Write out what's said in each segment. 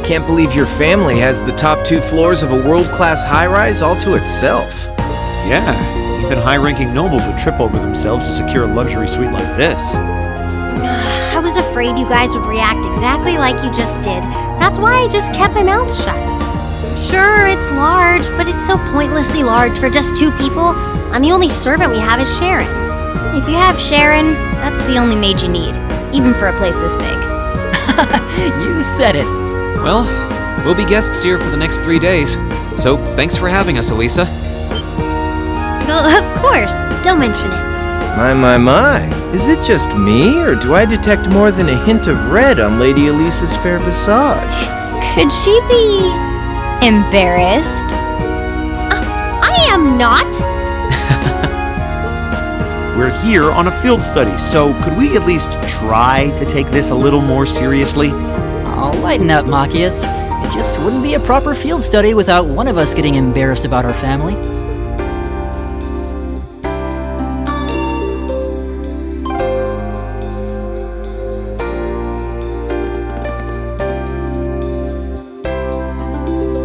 can't believe your family has the top 2 floors of a world-class high-rise all to itself. Yeah, even high-ranking nobles would trip over themselves to secure a luxury suite like this. I was afraid you guys would react exactly like you just did. That's why I just kept my mouth shut. Sure, it's large, but it's so pointlessly large for just 2 people, and the only servant we have is Sharon. If you have Sharon, that's the only maid you need, even for a place this big. You said it. Well, we'll be guests here for the next 3 days, so thanks for having us, Elisa. Well, of course. Don't mention it. My. Is it just me, or do I detect more than a hint of red on Lady Elisa's fair visage? Could she be embarrassed? I am not. We're here on a field study, so could we at least try to take this a little more seriously? Oh, lighten up, Machias. It just wouldn't be a proper field study without one of us getting embarrassed about our family.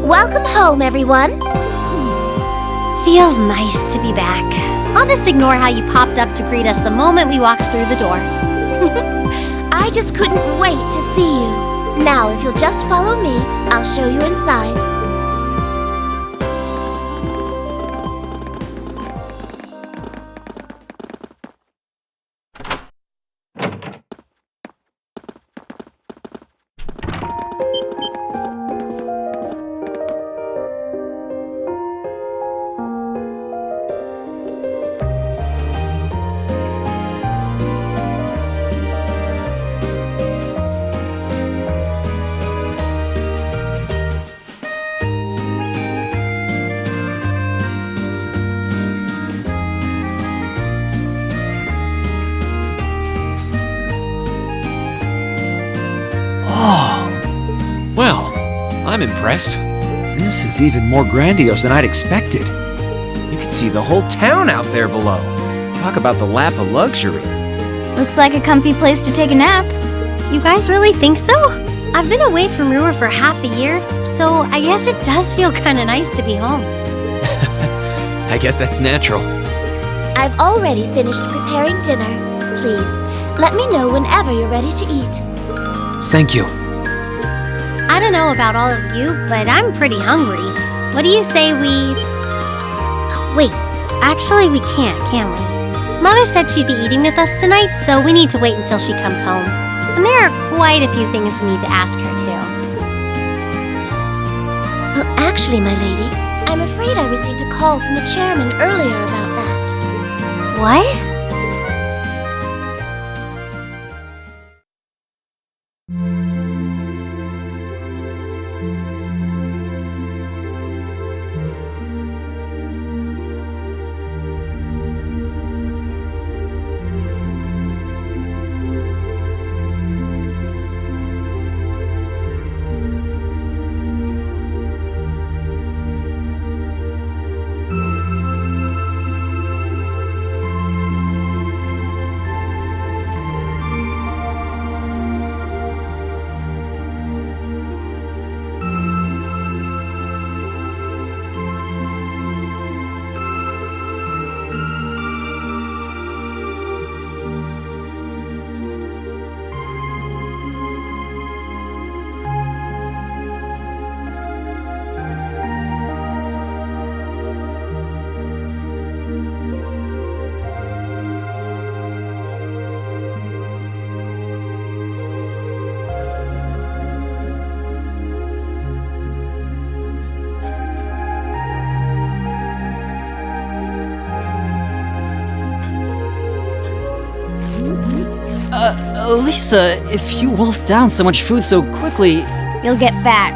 Welcome home, everyone. Feels nice to be back. I'll just ignore how you popped up to greet us the moment we walked through the door. I just couldn't wait to see you. Now, if you'll just follow me, I'll show you inside. Well, I'm impressed. This is even more grandiose than I'd expected. You can see the whole town out there below. Talk about the lap of luxury. Looks like a comfy place to take a nap. You guys really think so? I've been away from Ruhr for half a year, so I guess it does feel kind of nice to be home. I guess that's natural. I've already finished preparing dinner. Please, let me know whenever you're ready to eat. Thank you. I don't know about all of you, but I'm pretty hungry. What do you say we... Wait, actually we can't, can we? Mother said she'd be eating with us tonight, so we need to wait until she comes home. And there are quite a few things we need to ask her, too. Well, actually, my lady, I'm afraid I received a call from the chairman earlier about that. What? Lisa, if you wolf down so much food so quickly... You'll get fat.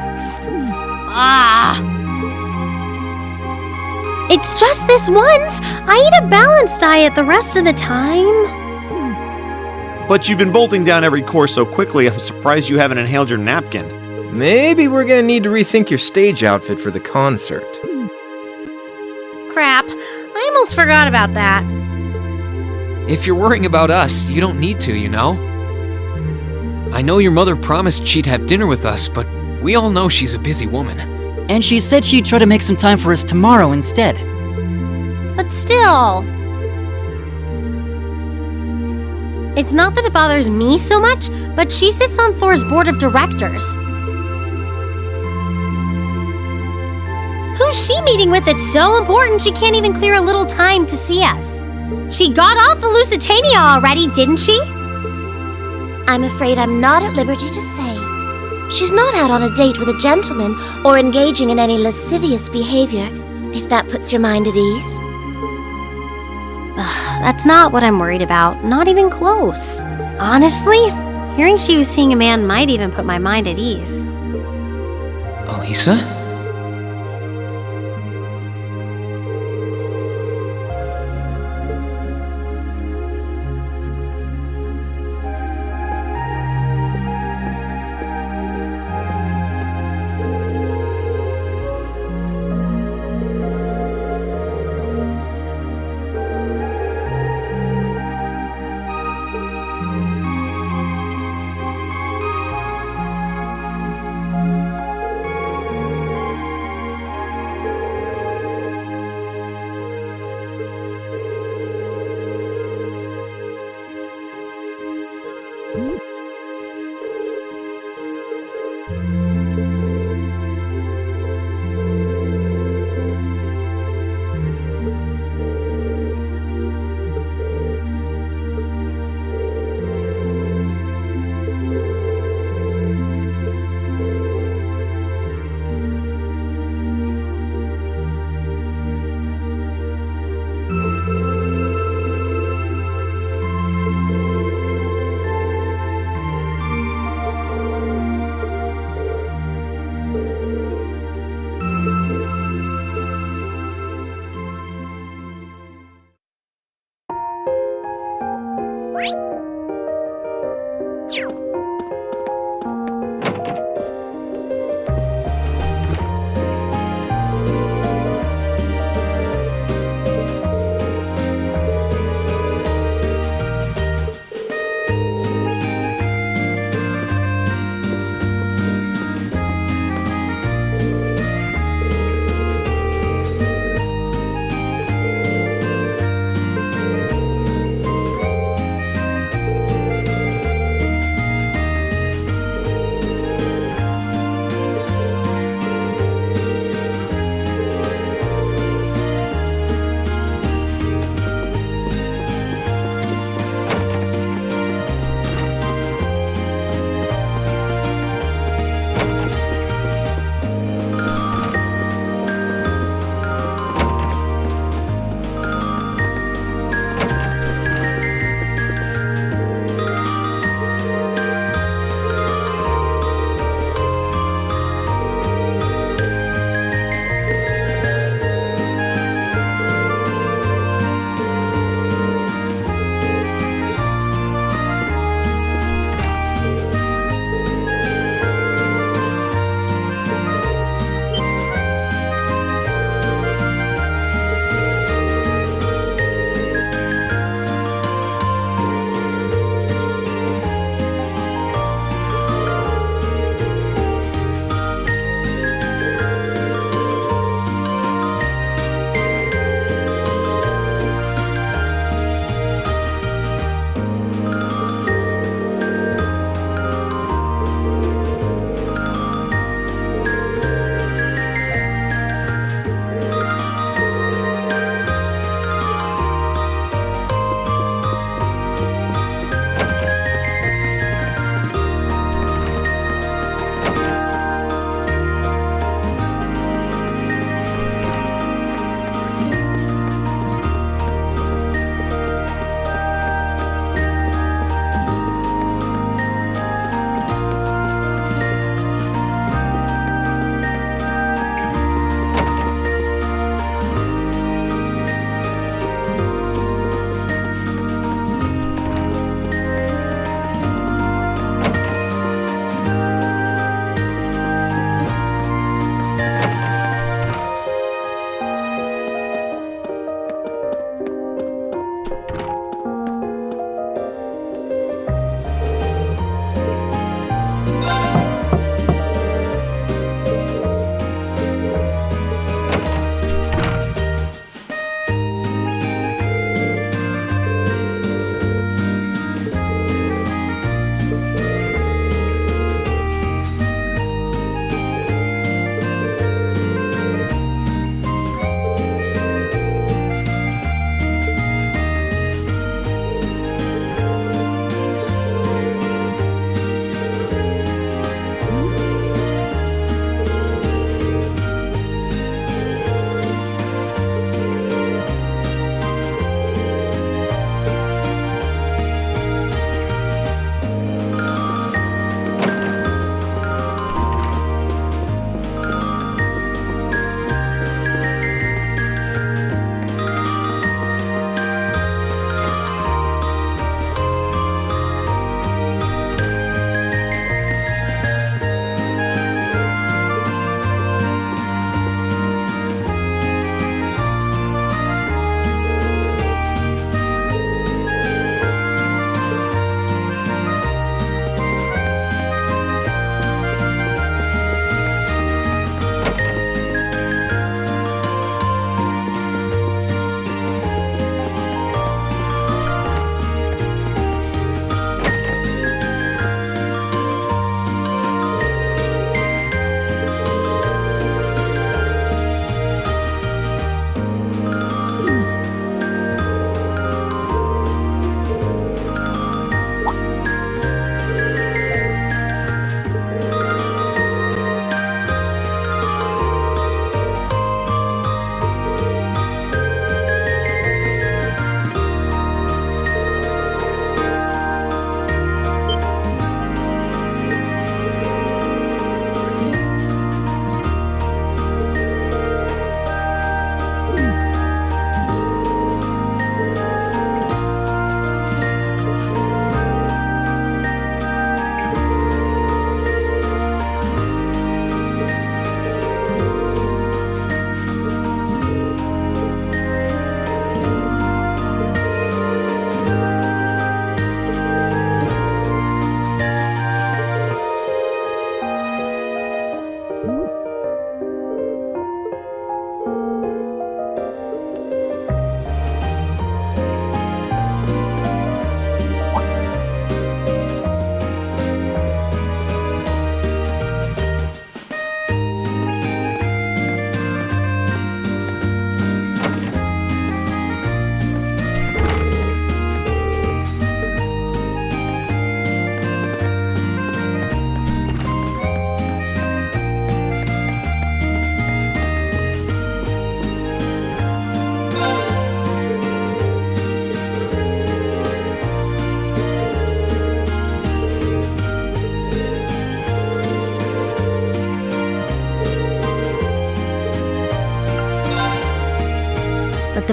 It's just this once. I eat a balanced diet the rest of the time. But you've been bolting down every course so quickly, I'm surprised you haven't inhaled your napkin. Maybe we're gonna need to rethink your stage outfit for the concert. Crap, I almost forgot about that. If you're worrying about us, you don't need to, you know? I know your mother promised she'd have dinner with us, but We all know she's a busy woman. And she said she'd try to make some time for us tomorrow instead. But still... It's not that it bothers me so much, but she sits on Thor's board of directors. Who's she meeting with that's so important she can't even clear a little time to see us? She got off the Lusitania already, didn't she? I'm afraid I'm not at liberty to say. She's not out on a date with a gentleman or engaging in any lascivious behavior, if that puts your mind at ease. That's not what I'm worried about, not even close. Honestly, hearing she was seeing a man might even put my mind at ease. Elisa?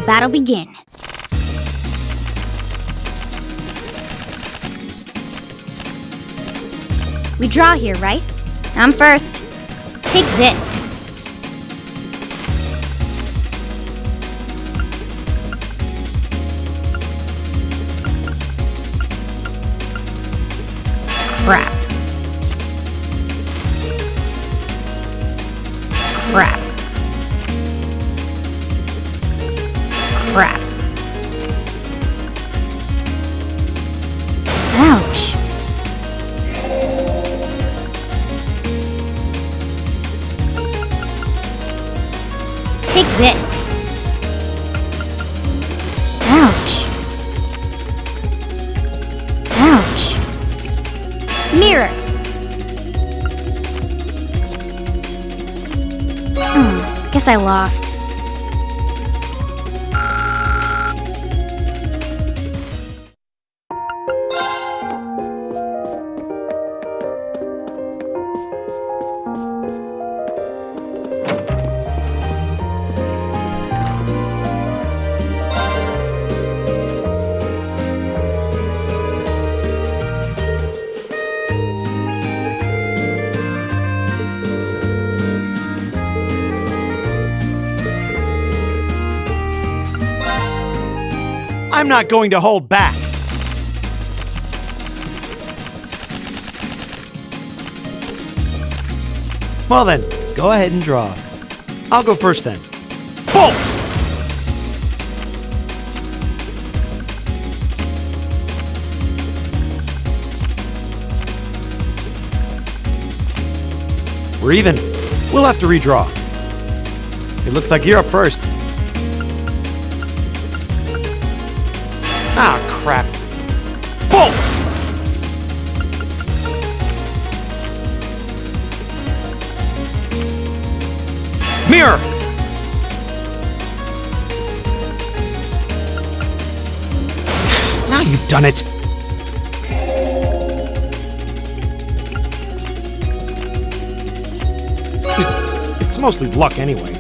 battle begin. We draw here, right? I'm first. Take this. Crap. Crap. Crap. Ouch. Take this. Ouch. Ouch. Mirror. Guess I lost. I'm not going to hold back. Well then, go ahead and draw. I'll go first then. Bolt! We're even. We'll have to redraw. It looks like you're up first. Ah, crap. Bolt! Mirror! Now you've done it. It's mostly luck anyway.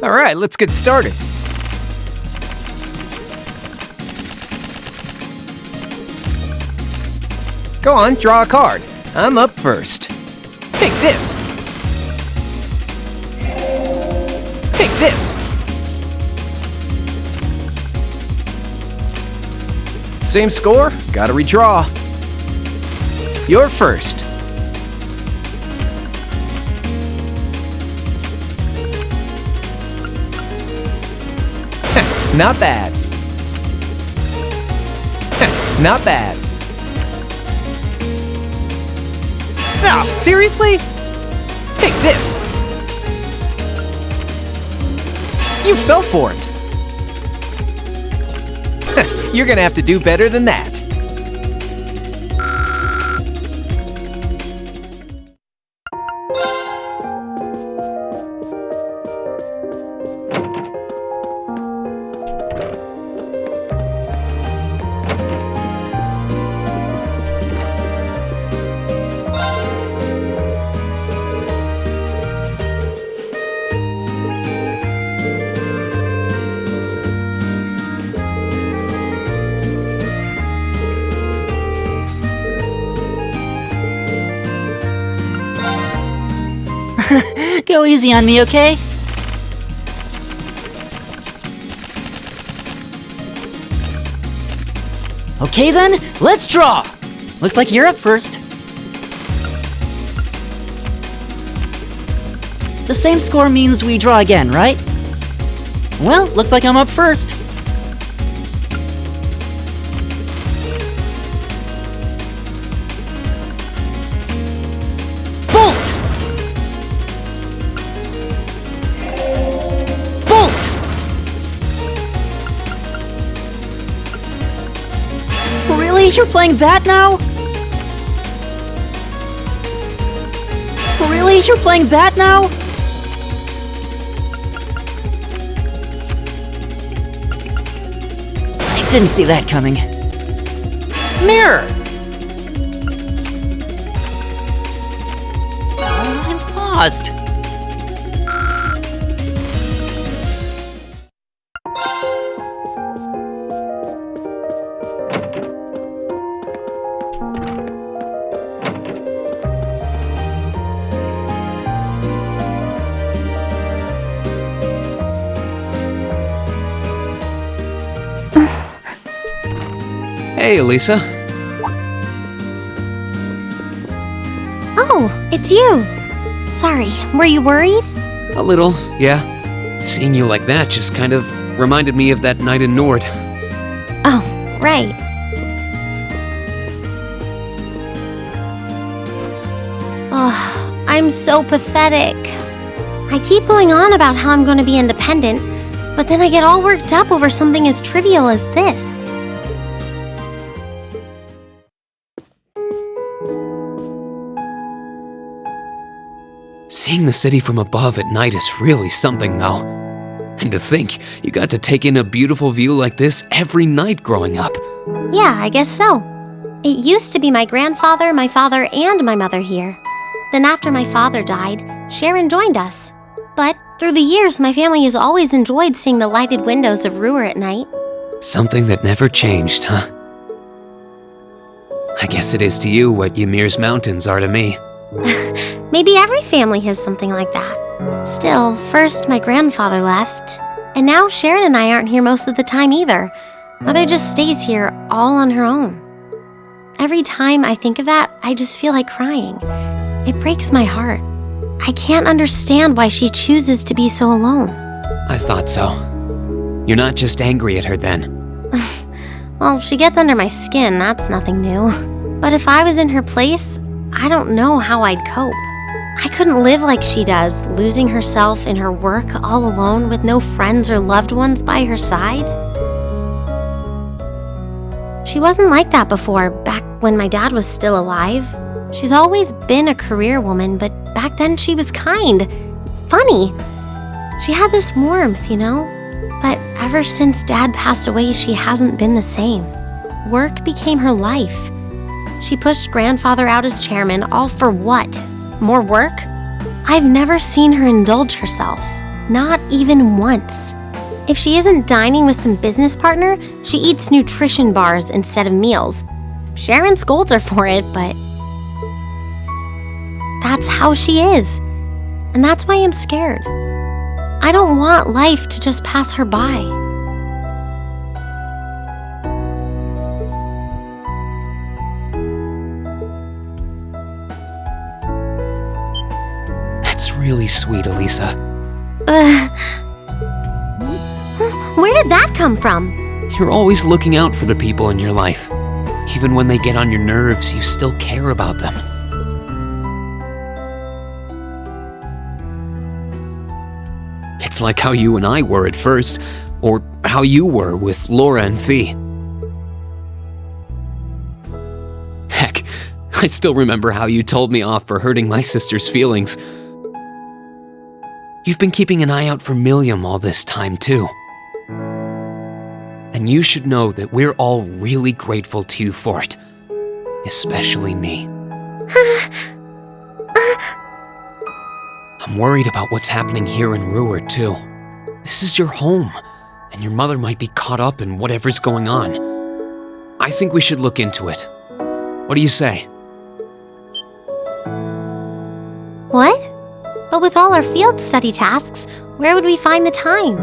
All right, let's get started. Go on, draw a card. I'm up first. Take this. Take this. Same score? Gotta redraw. You're first. Not bad. Not bad. No, seriously? Take this. You fell for it. You're gonna have to do better than that. Go easy on me, okay? Okay then, let's draw! Looks like you're up first. The same score means we draw again, right? Well, looks like I'm up first. Bolt! Really? You're playing that now? Really? You're playing that now? I didn't see that coming. Mirror! I'm lost. Hey, Elisa. Oh, it's you. Sorry, were you worried? A little, yeah. Seeing you like that just kind of reminded me of that night in Nord. Oh, right. Oh, I'm so pathetic. I keep going on about how I'm going to be independent, but then I get all worked up over something as trivial as this. Seeing the city from above at night is really something, though. And to think, you got to take in a beautiful view like this every night growing up. Yeah, I guess so. It used to be my grandfather, my father, and my mother here. Then after my father died, Sharon joined us. But through the years, my family has always enjoyed seeing the lighted windows of Ruhr at night. Something that never changed, huh? I guess it is to you what Ymir's mountains are to me. Maybe every family has something like that. Still, first my grandfather left, and now Sharon and I aren't here most of the time either. Mother just stays here all on her own. Every time I think of that, I just feel like crying. It breaks my heart. I can't understand why she chooses to be so alone. I thought so. You're not just angry at her then. Well, she gets under my skin, that's nothing new. But if I was in her place, I don't know how I'd cope. I couldn't live like she does, losing herself in her work all alone with no friends or loved ones by her side. She wasn't like that before, back when my dad was still alive. She's always been a career woman, but back then she was kind, funny. She had this warmth, you know? But ever since Dad passed away, she hasn't been the same. Work became her life. She pushed Grandfather out as chairman, all for what? More work? I've never seen her indulge herself, not even once. If she isn't dining with some business partner, she eats nutrition bars instead of meals. Sharon scolds her for it, but that's how she is. And that's why I'm scared. I don't want life to just pass her by. That's really sweet, Elisa. Where did that come from? You're always looking out for the people in your life. Even when they get on your nerves, you still care about them. It's like how you and I were at first, or how you were with Laura and Fee. Heck, I still remember how you told me off for hurting my sister's feelings. You've been keeping an eye out for Milliam all this time, too. And you should know that we're all really grateful to you for it. Especially me. I'm worried about what's happening here in Ruhr, too. This is your home, and your mother might be caught up in whatever's going on. I think we should look into it. What do you say? What? But with all our field study tasks, where would we find the time?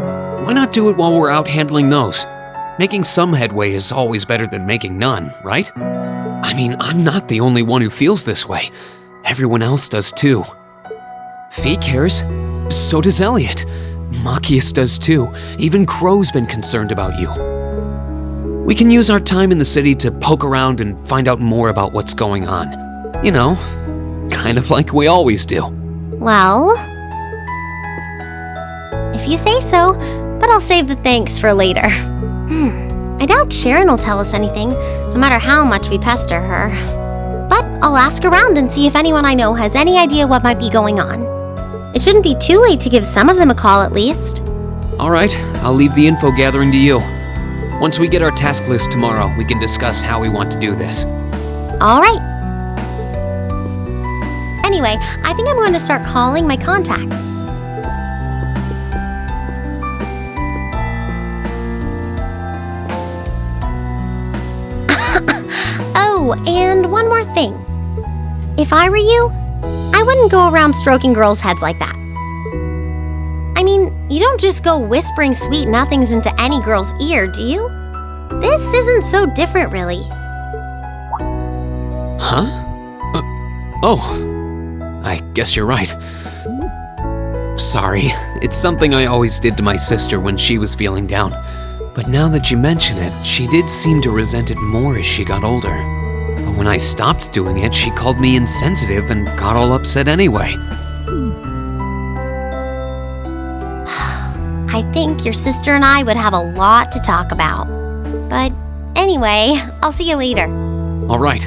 Why not do it while we're out handling those? Making some headway is always better than making none, right? I mean, I'm not the only one who feels this way. Everyone else does too. Fee cares. So does Elliot. Machias does too. Even Crow's been concerned about you. We can use our time in the city to poke around and find out more about what's going on. You know, kind of like we always do. Well, if you say so, but I'll save the thanks for later. I doubt Sharon will tell us anything, no matter how much we pester her. But I'll ask around and see if anyone I know has any idea what might be going on. It shouldn't be too late to give some of them a call at least. All right, I'll leave the info gathering to you. Once we get our task list tomorrow, we can discuss how we want to do this. All right. Anyway, I think I'm going to start calling my contacts. Oh, and one more thing. If I were you, I wouldn't go around stroking girls' heads like that. I mean, you don't just go whispering sweet nothings into any girl's ear, do you? This isn't so different, really. Huh? Oh, I guess you're right. Sorry, it's something I always did to my sister when she was feeling down. But now that you mention it, she did seem to resent it more as she got older. But when I stopped doing it, she called me insensitive and got all upset anyway. I think your sister and I would have a lot to talk about. But anyway, I'll see you later. All right.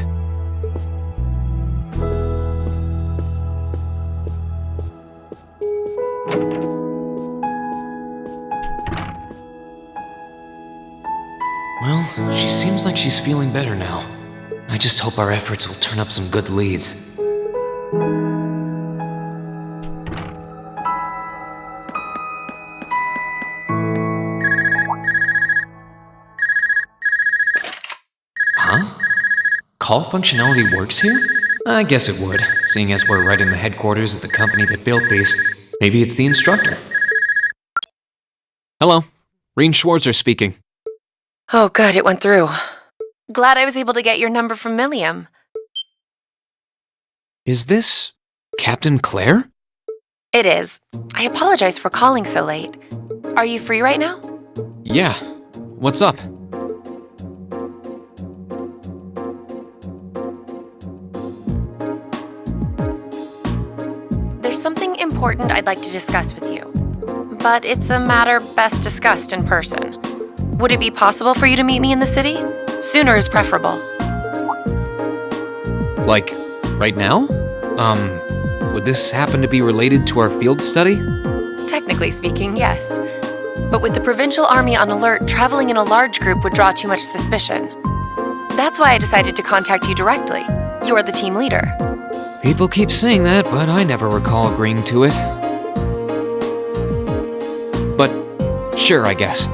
Well, she seems like she's feeling better now. I just hope our efforts will turn up some good leads. Huh? Call functionality works here? I guess it would, seeing as we're right in the headquarters of the company that built these. Maybe it's the instructor. Hello, Reen Schwarzer speaking. Oh, good, it went through. Glad I was able to get your number from Milliam. Is this Captain Claire? It is. I apologize for calling so late. Are you free right now? Yeah. What's up? There's something important I'd like to discuss with you. But it's a matter best discussed in person. Would it be possible for you to meet me in the city? Sooner is preferable. Like, right now? Would this happen to be related to our field study? Technically speaking, yes. But with the provincial army on alert, traveling in a large group would draw too much suspicion. That's why I decided to contact you directly. You are the team leader. People keep saying that, but I never recall agreeing to it. But, sure, I guess.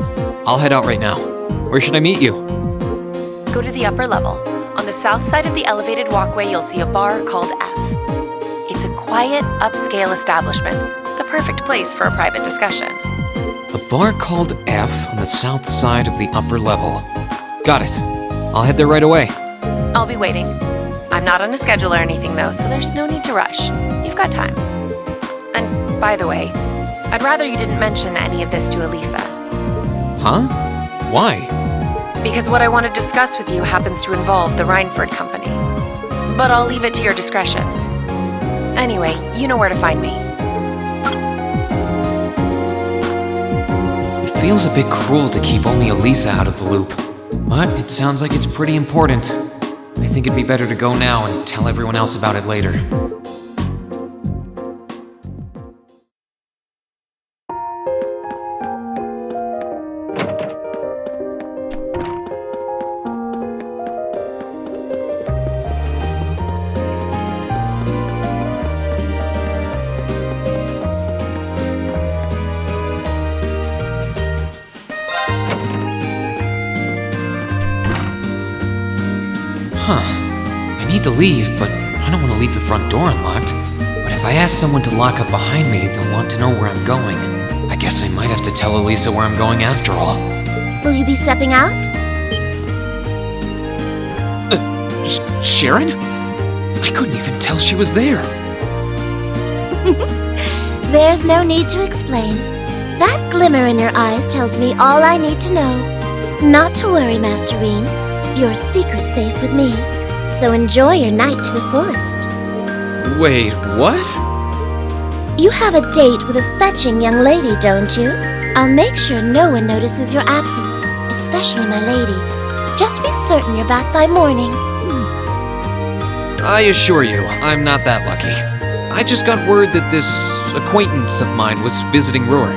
I'll head out right now. Where should I meet you? Go to the upper level. On the south side of the elevated walkway, you'll see a bar called F. It's a quiet, upscale establishment. The perfect place for a private discussion. A bar called F on the south side of the upper level. Got it. I'll head there right away. I'll be waiting. I'm not on a schedule or anything, though, so there's no need to rush. You've got time. And, by the way, I'd rather you didn't mention any of this to Elisa. Huh? Why? Because what I want to discuss with you happens to involve the Rhineford Company. But I'll leave it to your discretion. Anyway, you know where to find me. It feels a bit cruel to keep only Elisa out of the loop. But it sounds like it's pretty important. I think it'd be better to go now and tell everyone else about it later. I need to leave, but I don't want to leave the front door unlocked. But if I ask someone to lock up behind me, they'll want to know where I'm going. I guess I might have to tell Elisa where I'm going after all. Will you be stepping out? Sharon? I couldn't even tell she was there. There's no need to explain. That glimmer in your eyes tells me all I need to know. Not to worry, Masterine. Your secret's safe with me. So enjoy your night to the fullest. Wait, what? You have a date with a fetching young lady, don't you? I'll make sure no one notices your absence. especially my lady. Just be certain you're back by morning. I assure you, I'm not that lucky. I just got word that this acquaintance of mine was visiting Roar.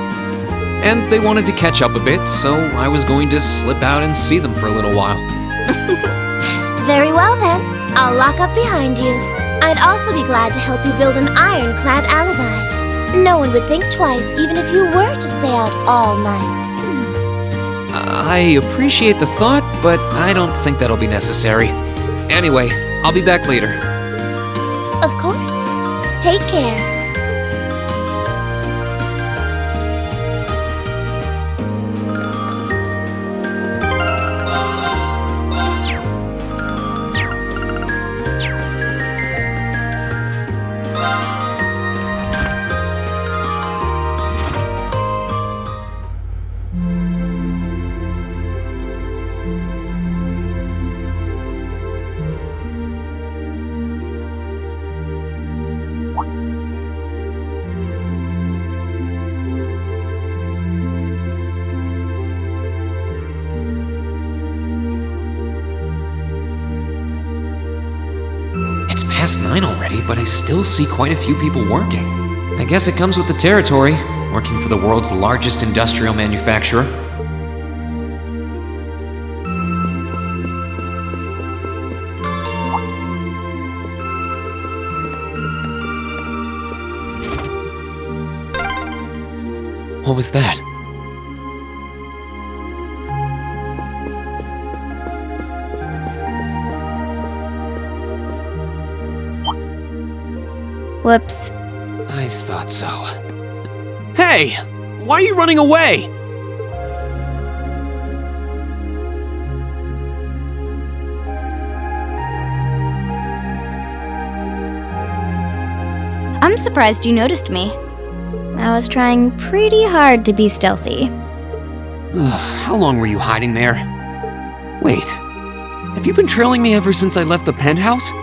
And they wanted to catch up a bit, so I was going to slip out and see them for a little while. Very well then, I'll lock up behind you. I'd also be glad to help you build an ironclad alibi. No one would think twice, even if you were to stay out all night. I appreciate the thought, but I don't think that'll be necessary. Anyway, I'll be back later. Of course. Take care. It's past 9 already, but I still see quite a few people working. I guess it comes with the territory, working for the world's largest industrial manufacturer. What was that? Whoops. I thought so. Hey! Why are you running away? I'm surprised you noticed me. I was trying pretty hard to be stealthy. How long were you hiding there? Wait, have you been trailing me ever since I left the penthouse?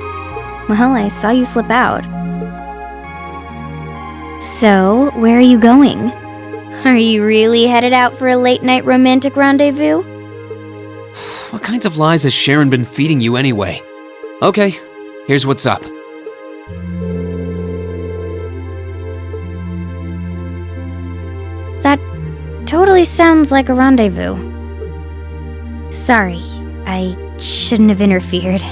Well, I saw you slip out. So, where are you going? Are you really headed out for a late-night romantic rendezvous? What kinds of lies has Sharon been feeding you anyway? Okay, here's what's up. That totally sounds like a rendezvous. Sorry, I shouldn't have interfered.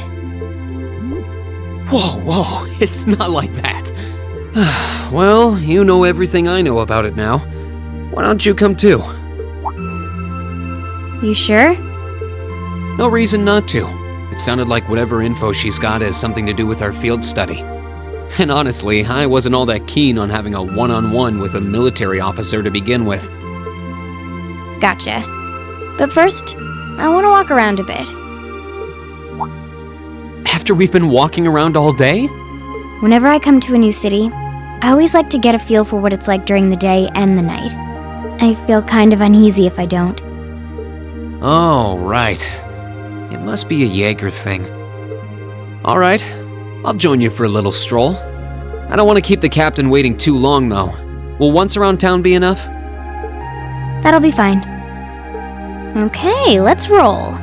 Whoa, it's not like that. Well, you know everything I know about it now. Why don't you come too? You sure? No reason not to. It sounded like whatever info she's got has something to do with our field study. And honestly, I wasn't all that keen on having a one-on-one with a military officer to begin with. Gotcha. But first, I want to walk around a bit. After we've been walking around all day? Whenever I come to a new city, I always like to get a feel for what it's like during the day and the night. I feel kind of uneasy if I don't. Oh, right. It must be a Jaeger thing. All right, I'll join you for a little stroll. I don't want to keep the captain waiting too long, though. Will once around town be enough? That'll be fine. Okay, let's roll.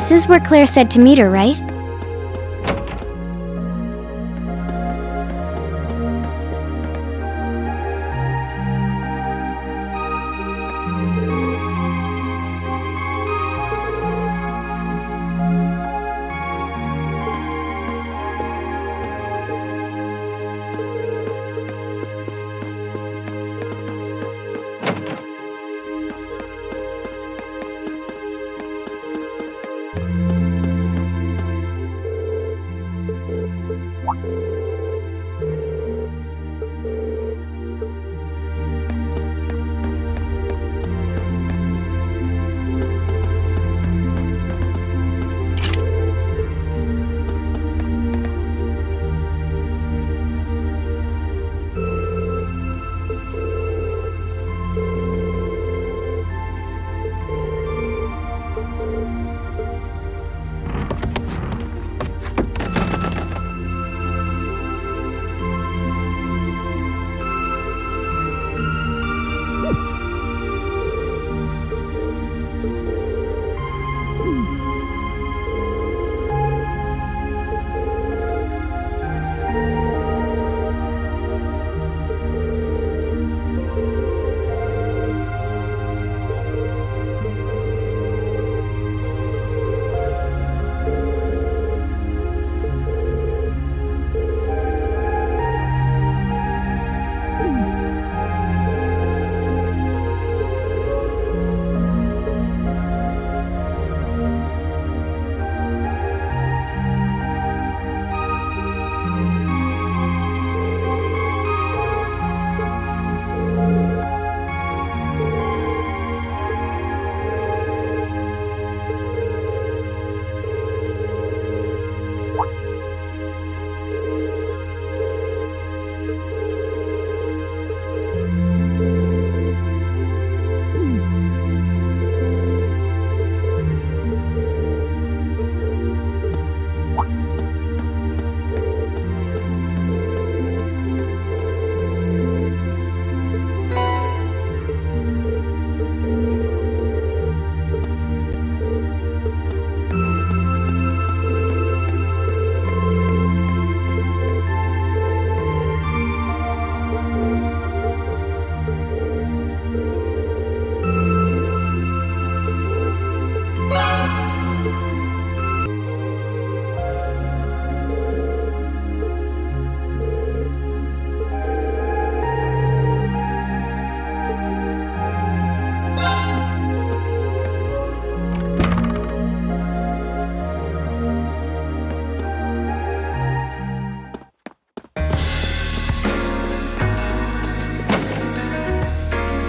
This is where Claire said to meet her, right?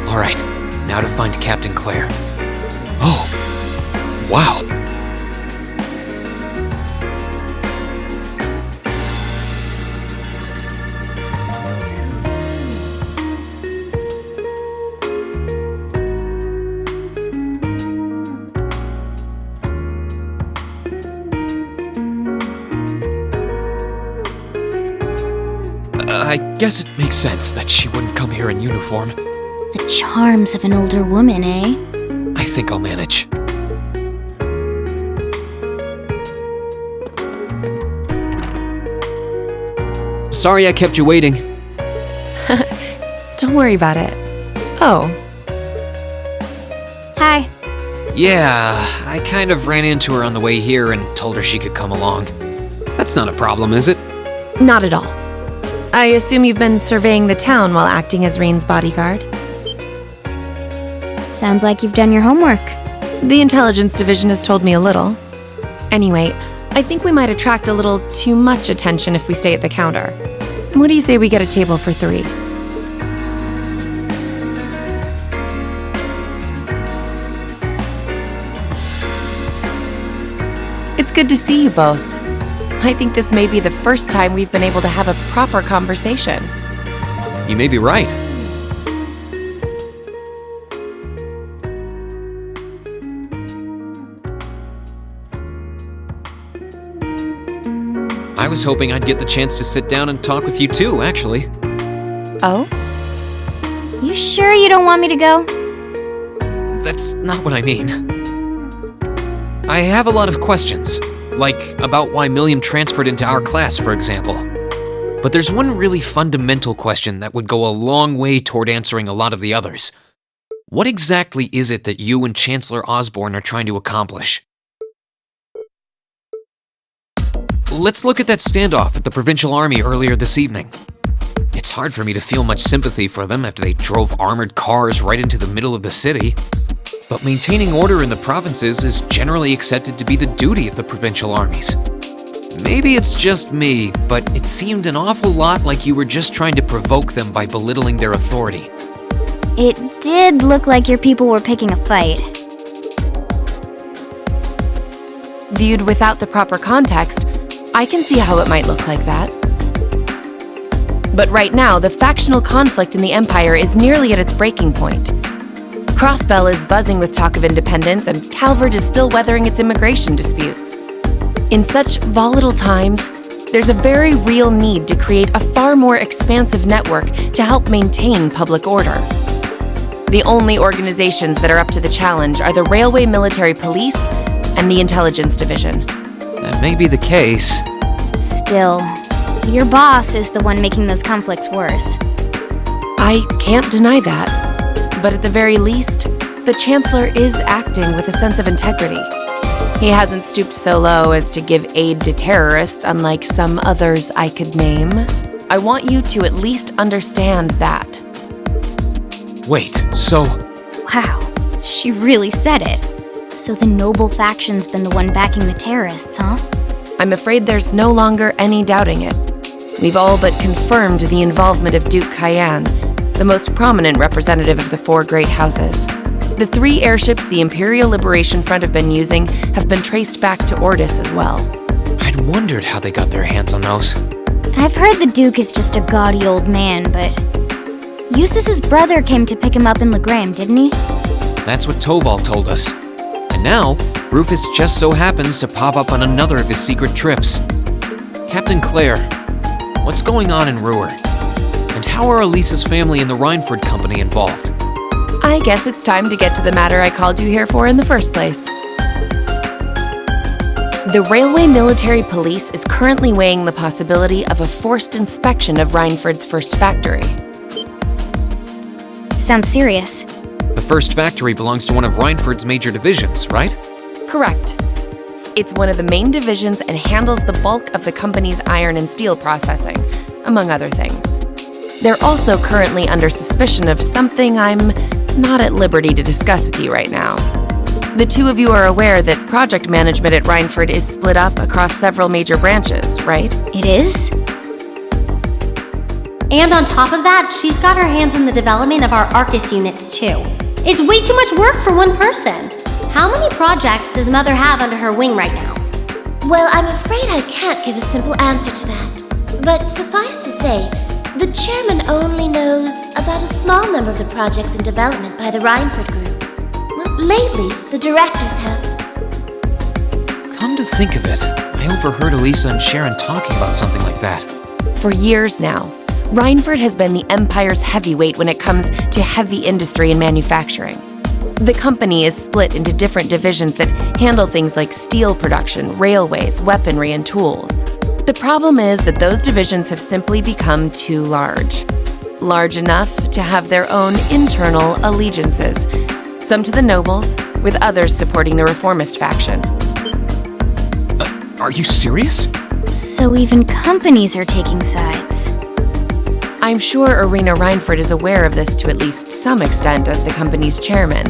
Alright, now to find Captain Claire. Oh, wow. I guess it makes sense that she wouldn't come here in uniform. The charms of an older woman, eh? I think I'll manage. Sorry I kept you waiting. Don't worry about it. Oh, Hi. Yeah, I kind of ran into her on the way here and told her she could come along. That's not a problem, is it? not at all. I assume you've been surveying the town while acting as Rain's bodyguard? Sounds like you've done your homework. The intelligence division has told me a little. Anyway, I think we might attract a little too much attention if we stay at the counter. What do you say we get a table for 3? It's good to see you both. I think this may be the first time we've been able to have a proper conversation. You may be right. I was hoping I'd get the chance to sit down and talk with you too, actually. Oh? You sure you don't want me to go? That's not what I mean. I have a lot of questions, like about why Milliam transferred into our class, for example. But there's one really fundamental question that would go a long way toward answering a lot of the others. What exactly is it that you and Chancellor Osborne are trying to accomplish? Let's look at that standoff at the Provincial Army earlier this evening. It's hard for me to feel much sympathy for them after they drove armored cars right into the middle of the city. But maintaining order in the provinces is generally accepted to be the duty of the provincial armies. Maybe it's just me, but it seemed an awful lot like you were just trying to provoke them by belittling their authority. It did look like your people were picking a fight. Viewed without the proper context, I can see how it might look like that. But right now, the factional conflict in the Empire is nearly at its breaking point. Crossbell is buzzing with talk of independence, and Calvert is still weathering its immigration disputes. In such volatile times, there's a very real need to create a far more expansive network to help maintain public order. The only organizations that are up to the challenge are the Railway Military Police and the Intelligence Division. That may be the case. Still, your boss is the one making those conflicts worse. I can't deny that. But at the very least, the Chancellor is acting with a sense of integrity. He hasn't stooped so low as to give aid to terrorists, unlike some others I could name. I want you to at least understand that. Wait, so... Wow, she really said it. So the noble faction's been the one backing the terrorists, huh? I'm afraid there's no longer any doubting it. We've all but confirmed the involvement of Duke Cayenne, the most prominent representative of the four great houses. The 3 airships the Imperial Liberation Front have been using have been traced back to Ordis as well. I'd wondered how they got their hands on those. I've heard the Duke is just a gaudy old man, but... Eustace's brother came to pick him up in Legram, didn't he? That's what Toval told us. And now, Rufus just so happens to pop up on another of his secret trips. Captain Clare, what's going on in Ruhr? And how are Elisa's family and the Rhineford Company involved? I guess it's time to get to the matter I called you here for in the first place. The Railway Military Police is currently weighing the possibility of a forced inspection of Rhineford's first factory. Sounds serious. The first factory belongs to one of Rhineford's major divisions, right? Correct. It's one of the main divisions and handles the bulk of the company's iron and steel processing, among other things. They're also currently under suspicion of something I'm not at liberty to discuss with you right now. The 2 of you are aware that project management at Rhineford is split up across several major branches, right? It is? And on top of that, she's got her hands on the development of our Arcus units too. It's way too much work for one person. How many projects does Mother have under her wing right now? Well, I'm afraid I can't give a simple answer to that. But suffice to say, the chairman only knows about a small number of the projects in development by the Rhineford Group. Well, lately, the directors have. Come to think of it, I overheard Elisa and Sharon talking about something like that. For years now, Rhineford has been the Empire's heavyweight when it comes to heavy industry and manufacturing. The company is split into different divisions that handle things like steel production, railways, weaponry, and tools. The problem is that those divisions have simply become too large. Large enough to have their own internal allegiances, some to the nobles, with others supporting the reformist faction. Are you serious? So even companies are taking sides. I'm sure Irina Rhineford is aware of this to at least some extent as the company's chairman,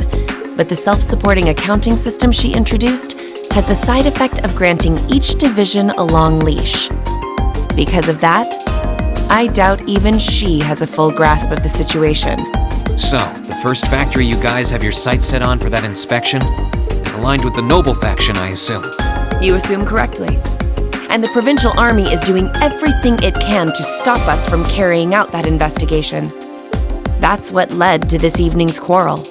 but the self-supporting accounting system she introduced has the side effect of granting each division a long leash. Because of that, I doubt even she has a full grasp of the situation. So, the first factory you guys have your sights set on for that inspection is aligned with the Noble faction, I assume. You assume correctly. And the Provincial Army is doing everything it can to stop us from carrying out that investigation. That's what led to this evening's quarrel.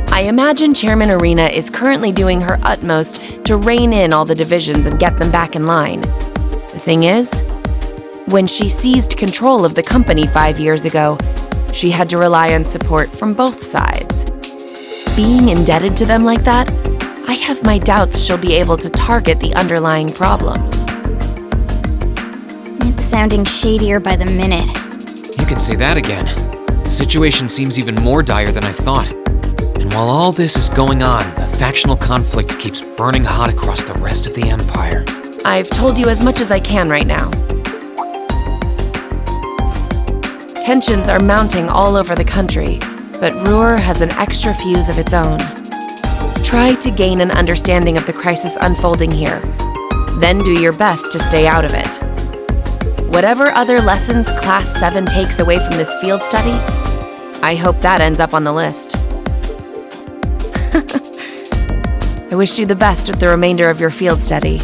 I imagine Chairman Irina is currently doing her utmost to rein in all the divisions and get them back in line. The thing is, when she seized control of the company 5 years ago, she had to rely on support from both sides. Being indebted to them like that I have my doubts she'll be able to target the underlying problem. It's sounding shadier by the minute. You can say that again. The situation seems even more dire than I thought. And while all this is going on, the factional conflict keeps burning hot across the rest of the Empire. I've told you as much as I can right now. Tensions are mounting all over the country, but Ruhr has an extra fuse of its own. Try to gain an understanding of the crisis unfolding here, then do your best to stay out of it. Whatever other lessons Class 7 takes away from this field study, I hope that ends up on the list. I wish you the best with the remainder of your field study.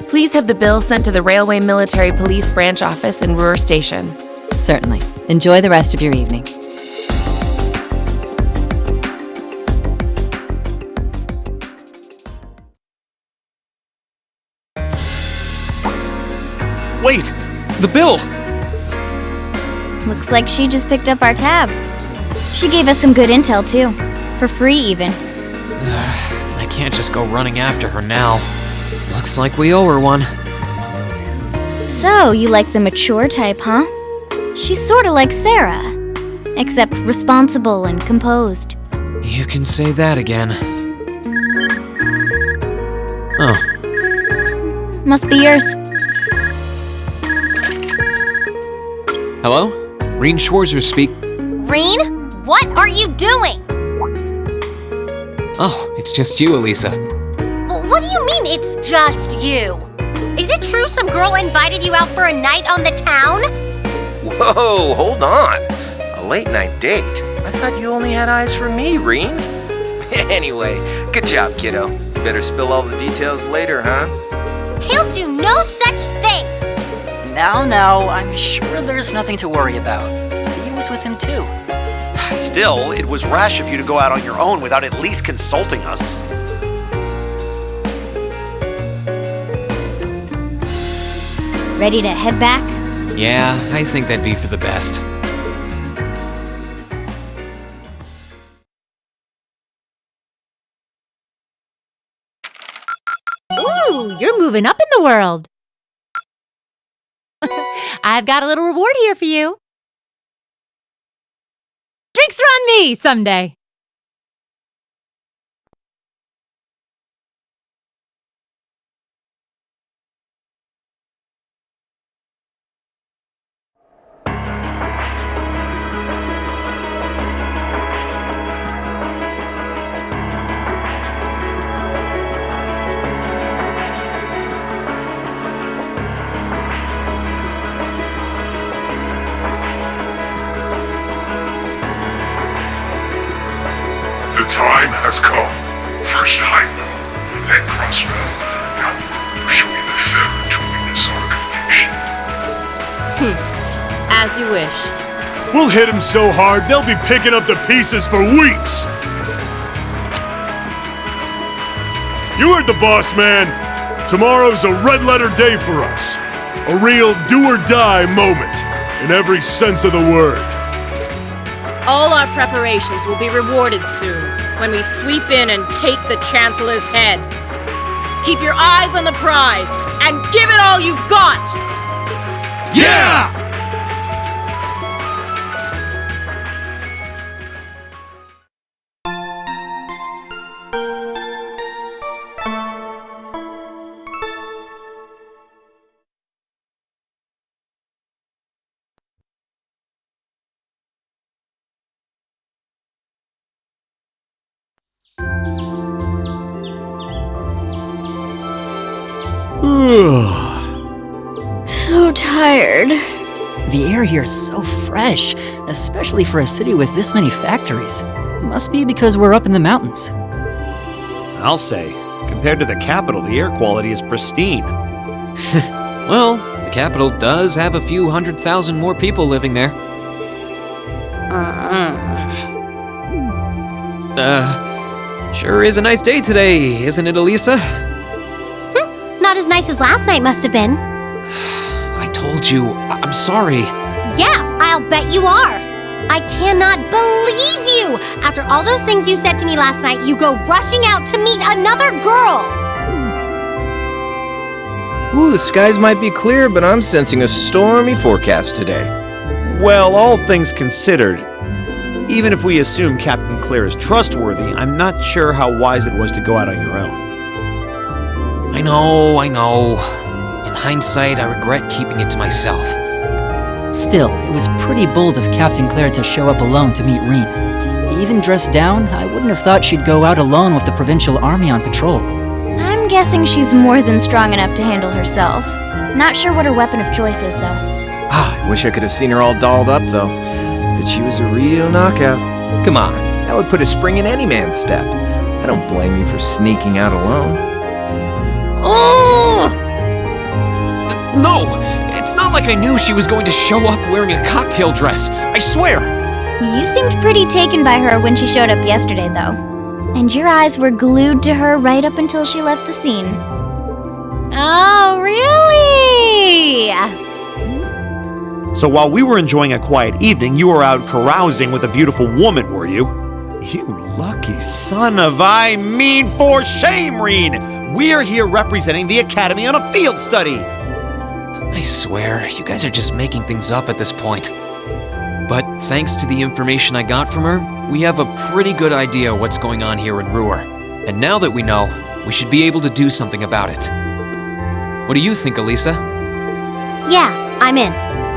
Please have the bill sent to the Railway Military Police Branch Office in Ruhr Station. Certainly. Enjoy the rest of your evening. Wait! The bill! Looks like she just picked up our tab. She gave us some good intel, too. For free, even. I can't just go running after her now. Looks like we owe her one. So, you like the mature type, huh? She's sorta like Sarah. Except responsible and composed. You can say that again. Oh. Must be yours. Hello? Reen Schwarzer speak. Reen, what are you doing? Oh, it's just you, Elisa. What do you mean it's just you? Is it true some girl invited you out for a night on the town? Whoa, hold on. A late night date? I thought you only had eyes for me, Reen. Anyway, good job, kiddo. You better spill all the details later, huh? He'll do no such thing! Now, I'm sure there's nothing to worry about. He was with him too. Still, it was rash of you to go out on your own without at least consulting us. Ready to head back? Yeah, I think that'd be for the best. Ooh, you're moving up in the world. I've got a little reward here for you. Drinks are on me someday. The time has come. First Heimdall, then Crossbow. Now Lord shall be the fairer to witness our conviction. As you wish. We'll hit him so hard, they'll be picking up the pieces for weeks! You heard the boss, man. Tomorrow's a red-letter day for us. A real do-or-die moment, in every sense of the word. All our preparations will be rewarded soon, when we sweep in and take the Chancellor's head. Keep your eyes on the prize, and give it all you've got! Yeah! So tired. The air here is so fresh, especially for a city with this many factories. Must be because we're up in the mountains. I'll say, compared to the capital, the air quality is pristine. Well, the capital does have a few 100,000 more people living there. Sure is a nice day today, isn't it, Elisa? Not as nice as last night must have been. I told you, I'm sorry. Yeah, I'll bet you are. I cannot believe you! After all those things you said to me last night, you go rushing out to meet another girl! Ooh, the skies might be clear, but I'm sensing a stormy forecast today. Well, all things considered, even if we assume Captain Claire is trustworthy, I'm not sure how wise it was to go out on your own. I know. In hindsight, I regret keeping it to myself. Still, it was pretty bold of Captain Claire to show up alone to meet Reen. Even dressed down, I wouldn't have thought she'd go out alone with the Provincial Army on patrol. I'm guessing she's more than strong enough to handle herself. Not sure what her weapon of choice is, though. I wish I could have seen her all dolled up, though. But she was a real knockout. Come on, that would put a spring in any man's step. I don't blame you for sneaking out alone. Oh! No! It's not like I knew she was going to show up wearing a cocktail dress. I swear! You seemed pretty taken by her when she showed up yesterday, though. And your eyes were glued to her right up until she left the scene. Oh, really? So while we were enjoying a quiet evening, you were out carousing with a beautiful woman, were you? You lucky son of for shame, Reen! We're here representing the Academy on a field study! I swear, you guys are just making things up at this point. But thanks to the information I got from her, we have a pretty good idea what's going on here in Ruhr. And now that we know, we should be able to do something about it. What do you think, Elisa? Yeah, I'm in.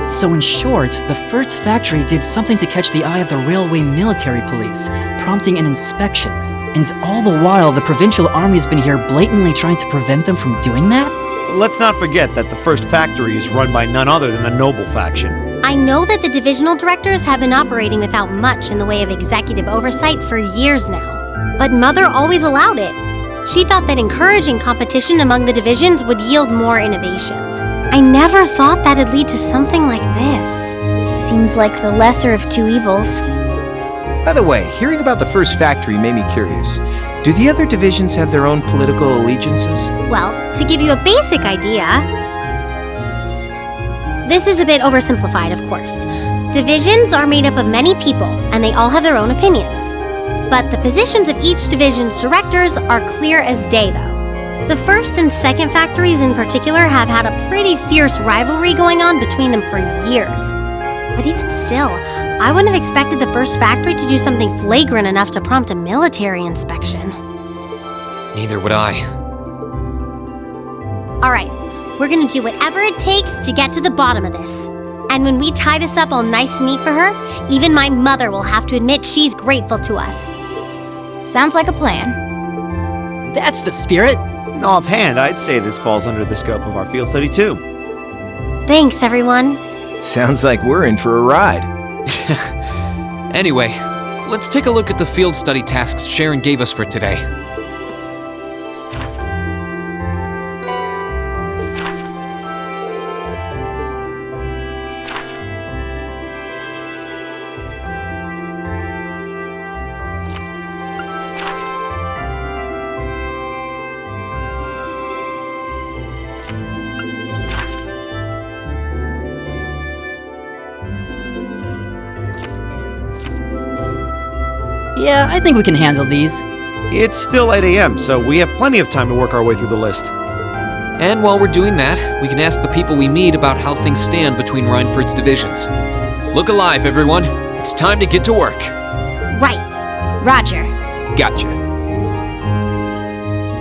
So in short, the first factory did something to catch the eye of the railway military police, prompting an inspection. And all the while, the Provincial Army's been here blatantly trying to prevent them from doing that? Let's not forget that the first factory is run by none other than the Noble faction. I know that the divisional directors have been operating without much in the way of executive oversight for years now. But Mother always allowed it. She thought that encouraging competition among the divisions would yield more innovations. I never thought that'd lead to something like this. Seems like the lesser of two evils. By the way, hearing about the first factory made me curious. Do the other divisions have their own political allegiances? Well, to give you a basic idea, this is a bit oversimplified, of course. Divisions are made up of many people, and they all have their own opinions. But the positions of each division's directors are clear as day, though. The first and second factories in particular have had a pretty fierce rivalry going on between them for years. But even still, I wouldn't have expected the first factory to do something flagrant enough to prompt a military inspection. Neither would I. All right, we're gonna do whatever it takes to get to the bottom of this. And when we tie this up all nice and neat for her, even my mother will have to admit she's grateful to us. Sounds like a plan. That's the spirit. Offhand, I'd say this falls under the scope of our field study too. Thanks, everyone. Sounds like we're in for a ride. Anyway, let's take a look at the field study tasks Sharon gave us for today. Yeah, I think we can handle these. It's still 8 a.m., so we have plenty of time to work our way through the list. And while we're doing that, we can ask the people we meet about how things stand between Reinford's divisions. Look alive, everyone. It's time to get to work. Right. Roger. Gotcha.